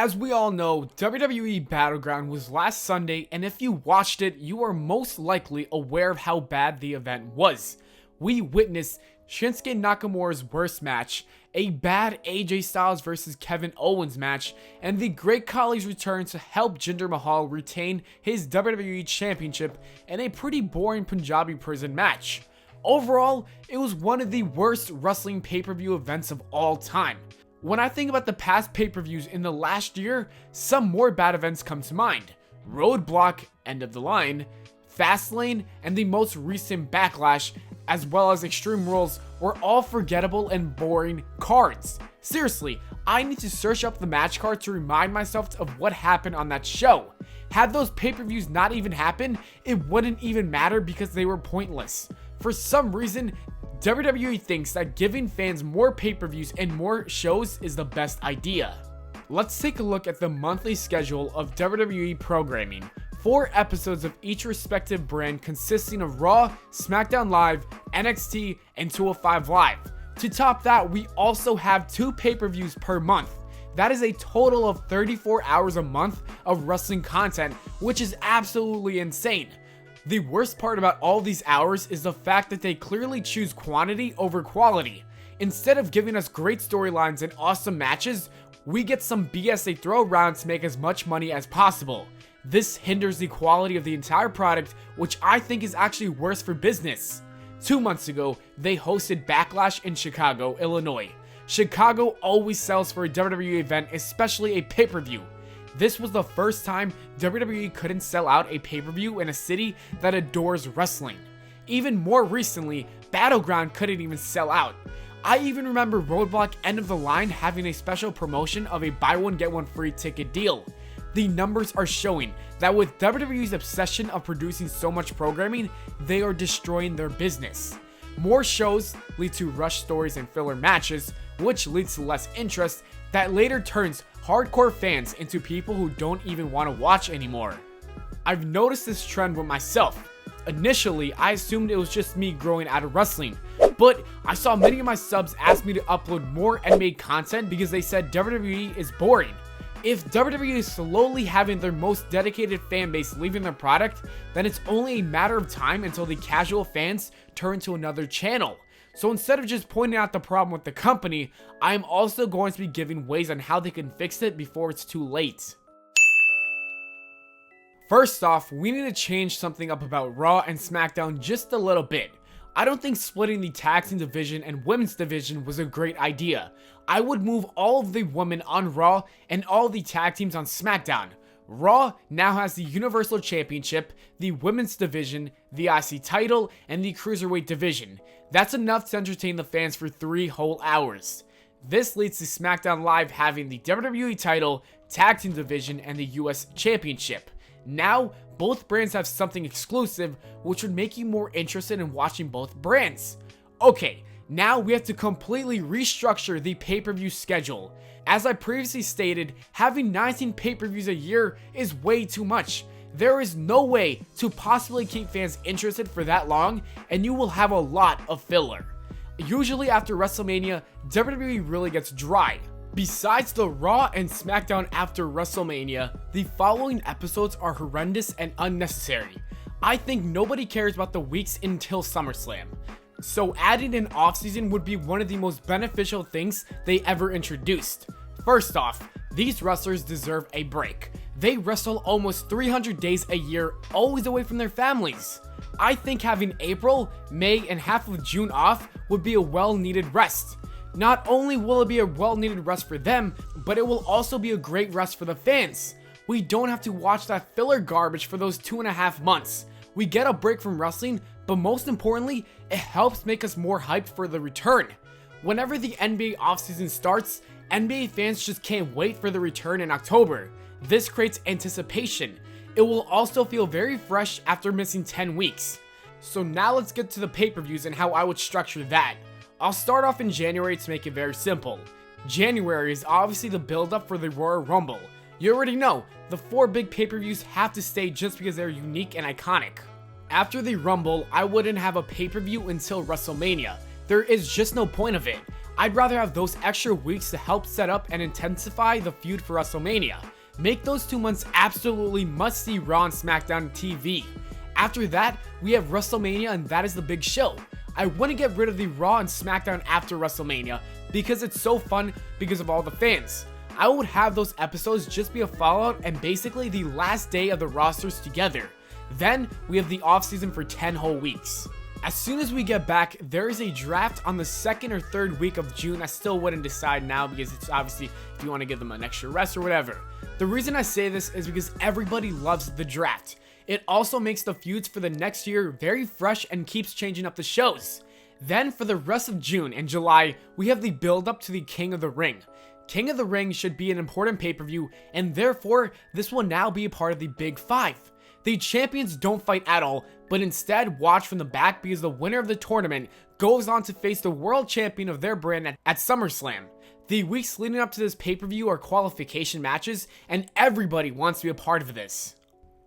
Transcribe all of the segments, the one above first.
As we all know, WWE Battleground was last Sunday, and if you watched it, you are most likely aware of how bad the event was. We witnessed Shinsuke Nakamura's worst match, a bad AJ Styles vs Kevin Owens match, and the Great Khali's return to help Jinder Mahal retain his WWE Championship in a pretty boring Punjabi prison match. Overall, it was one of the worst wrestling pay-per-view events of all time. When I think about the past pay-per-views in the last year, some more bad events come to mind. ROADBLOCK, End of the Line, Fastlane, and the most recent Backlash, as well as Extreme Rules, were all forgettable and boring cards. Seriously, I need to search up the match card to remind myself of what happened on that show. Had those pay-per-views not even happened, it wouldn't even matter because they were pointless. For some reason, WWE thinks that giving fans more pay-per-views and more shows is the best idea. Let's take a look at the monthly schedule of WWE programming. 4 episodes of each respective brand consisting of Raw, SmackDown Live, NXT, and 205 Live. To top that, we also have 2 pay-per-views per month. That is a total of 34 hours a month of wrestling content, which is absolutely insane. The worst part about all these hours is the fact that they clearly choose quantity over quality. Instead of giving us great storylines and awesome matches, we get some BS they throw around to make as much money as possible. This hinders the quality of the entire product, which I think is actually worse for business. 2 months ago, they hosted Backlash in Chicago, Illinois. Chicago always sells for a WWE event, especially a pay-per-view. This was the first time WWE couldn't sell out a pay-per-view in a city that adores wrestling. Even more recently, Battleground couldn't even sell out. I even remember ROADBLOCK End of the Line having a special promotion of a buy one get one free ticket deal. The numbers are showing that with WWE's obsession of producing so much programming, they are destroying their business. More shows lead to rush stories and filler matches, which leads to less interest that later turns hardcore fans into people who don't even want to watch anymore. I've noticed this trend with myself. Initially, I assumed it was just me growing out of wrestling, but I saw many of my subs ask me to upload more animated content because they said WWE is boring. If WWE is slowly having their most dedicated fan base leaving their product, then it's only a matter of time until the casual fans turn to another channel. So instead of just pointing out the problem with the company, I am also going to be giving ways on how they can fix it before it's too late. First off, we need to change something up about Raw and SmackDown just a little bit. I don't think splitting the tag team division and women's division was a great idea. I would move all of the women on Raw and all the tag teams on SmackDown. Raw now has the Universal Championship, the women's division, the IC title, and the Cruiserweight division. That's enough to entertain the fans for 3 whole hours. This leads to SmackDown Live having the WWE title, tag team division, and the US Championship. Now, both brands have something exclusive, which would make you more interested in watching both brands. Okay, now we have to completely restructure the pay-per-view schedule. As I previously stated, having 19 pay-per-views a year is way too much. There is no way to possibly keep fans interested for that long, and you will have a lot of filler. Usually after WrestleMania, WWE really gets dry. Besides the Raw and SmackDown after WrestleMania, the following episodes are horrendous and unnecessary. I think nobody cares about the weeks until SummerSlam. So adding an offseason would be one of the most beneficial things they ever introduced. First off, these wrestlers deserve a break. They wrestle almost 300 days a year, always away from their families. I think having April, May, and half of June off would be a well-needed rest. Not only will it be a well-needed rest for them, but it will also be a great rest for the fans. We don't have to watch that filler garbage for those 2.5 months. We get a break from wrestling, but most importantly, it helps make us more hyped for the return. Whenever the NBA offseason starts, NBA fans just can't wait for the return in October. This creates anticipation. It will also feel very fresh after missing 10 weeks. So now let's get to the pay-per-views and how I would structure that. I'll start off in January to make it very simple. January is obviously the build-up for the Royal Rumble. You already know, the 4 big pay-per-views have to stay just because they're unique and iconic. After the Rumble, I wouldn't have a pay-per-view until WrestleMania. There is just no point of it. I'd rather have those extra weeks to help set up and intensify the feud for WrestleMania. Make those 2 months absolutely must-see Raw and SmackDown TV. After that, we have WrestleMania, and that is the big show. I want to get rid of the Raw and SmackDown after WrestleMania because it's so fun because of all the fans. I would have those episodes just be a fallout and basically the last day of the rosters together. Then we have the offseason for 10 whole weeks. As soon as we get back, there is a draft on the 2nd or 3rd week of June. I still wouldn't decide now because it's obviously if you want to give them an extra rest or whatever. The reason I say this is because everybody loves the draft. It also makes the feuds for the next year very fresh and keeps changing up the shows. Then for the rest of June and July, we have the build up to the King of the Ring. King of the Ring should be an important pay-per-view, and therefore this will now be a part of the Big Five. The champions don't fight at all, but instead watch from the back because the winner of the tournament goes on to face the world champion of their brand at SummerSlam. The weeks leading up to this pay-per-view are qualification matches, and everybody wants to be a part of this.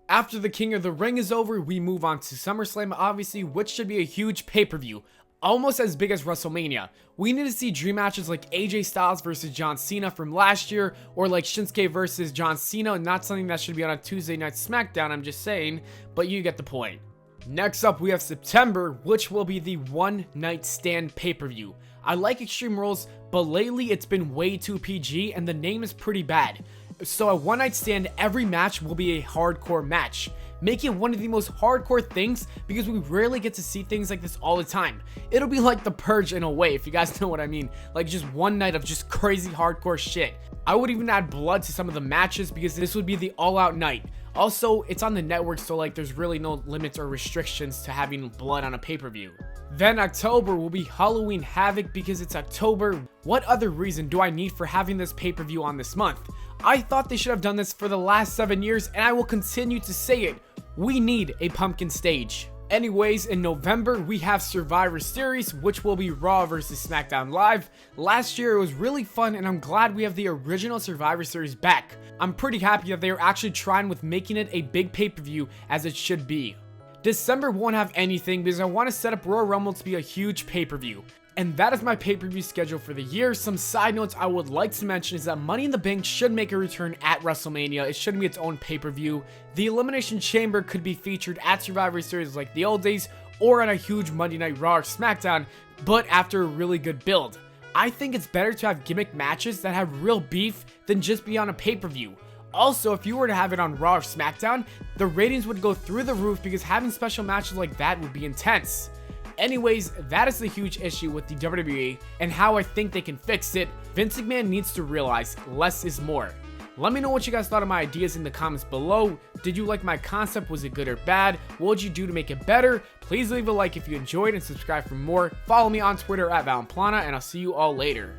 After the King of the Ring is over, we move on to SummerSlam, obviously, which should be a huge pay-per-view, almost as big as WrestleMania. We need to see dream matches like AJ Styles versus John Cena from last year, or like Shinsuke versus John Cena, not something that should be on a Tuesday night SmackDown, I'm just saying, but you get the point. Next up, we have September, which will be the One Night Stand pay-per-view. I like Extreme Rules, but lately it's been way too PG and the name is pretty bad. So at One Night Stand, every match will be a hardcore match. Make it one of the most hardcore things because we rarely get to see things like this all the time. It'll be like The Purge in a way, if you guys know what I mean. Like just one night of just crazy hardcore shit. I would even add blood to some of the matches because this would be the all-out night. Also, it's on the network, so like there's really no limits or restrictions to having blood on a pay-per-view. Then October will be Halloween Havoc because it's October. What other reason do I need for having this pay-per-view on this month? I thought they should have done this for the last 7 years, and I will continue to say it. We need a pumpkin stage. Anyways, in November, we have Survivor Series, which will be Raw versus SmackDown Live. Last year, it was really fun, and I'm glad we have the original Survivor Series back. I'm pretty happy that they are actually trying with making it a big pay-per-view as it should be. December won't have anything because I want to set up Royal Rumble to be a huge pay-per-view. And that is my pay-per-view schedule for the year. Some side notes I would like to mention is that Money in the Bank should make a return at WrestleMania. It shouldn't be its own pay-per-view. The Elimination Chamber could be featured at Survivor Series like the old days or on a huge Monday Night Raw or SmackDown, but after a really good build. I think it's better to have gimmick matches that have real beef than just be on a pay-per-view. Also, if you were to have it on Raw or SmackDown, the ratings would go through the roof because having special matches like that would be intense. Anyways, that is the huge issue with the WWE and how I think they can fix it. Vince McMahon needs to realize less is more. Let me know what you guys thought of my ideas in the comments below. Did you like my concept? Was it good or bad? What would you do to make it better? Please leave a like if you enjoyed and subscribe for more. Follow me on Twitter at Pllana, and I'll see you all later.